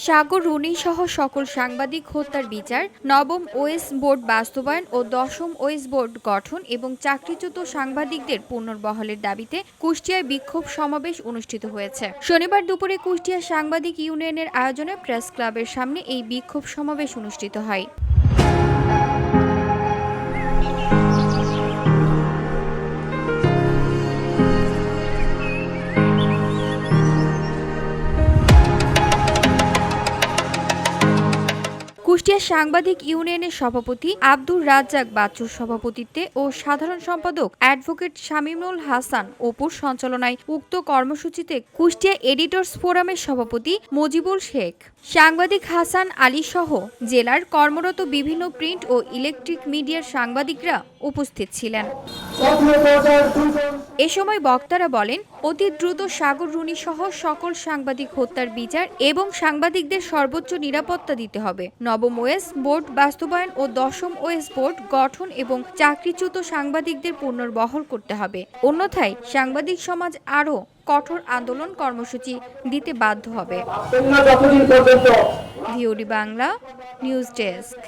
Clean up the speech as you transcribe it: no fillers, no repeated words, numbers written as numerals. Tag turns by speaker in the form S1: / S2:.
S1: সাগর Rooney সহ সকল সাংবাদিক হত্যার বিচার, নবম ওয়েস বোর্ড বাস্তবায়ন ও দশম ওয়েস বোর্ড গঠন এবং চাকরিচ্যুত সাংবাদিকদের পুনর্বহালের দাবিতে কুষ্টিয়ায় বিক্ষোভ সমাবেশ অনুষ্ঠিত হয়েছে। শনিবার দুপুরে কুষ্টিয়া সাংবাদিক ইউনিয়নের আয়োজনে প্রেস ক্লাবের সামনে এই বিক্ষোভ সমাবেশ অনুষ্ঠিত হয়। কুষ্টিয়া সাংবাদিক ইউনিয়নের সভাপতি আব্দুর রাজ্জাক বাচ্চুর সভাপতিত্বে ও সাধারণ সম্পাদক অ্যাডভোকেট শামীমুল হাসান অপুর সঞ্চালনায় উক্ত কর্মসূচিতে কুষ্টিয়া এডিটর্স ফোরামের সভাপতি মুজিবুল শেখ, সাংবাদিক হাসান আলী সহ জেলার কর্মরত বিভিন্ন প্রিন্ট ও ইলেকট্রিক মিডিয়ার সাংবাদিকরা উপস্থিত ছিলেন। এ সময় বক্তারা বলেন, অতি দ্রুত সাগর রুনি সহ সকল সাংবাদিক হত্যার বিচার এবং সাংবাদিকদের সর্বোচ্চ নিরাপত্তা দিতে হবে। নবম ওয়েস বোর্ড বাস্তবায়ন ও দশম ওয়েস বোর্ড গঠন এবং চাকরিচ্যুত সাংবাদিকদের পুনর্বহাল করতে হবে। অন্যথায় সাংবাদিক সমাজ আরও কঠোর আন্দোলন কর্মসূচি দিতে বাধ্য হবে। VOD Bangla news desk.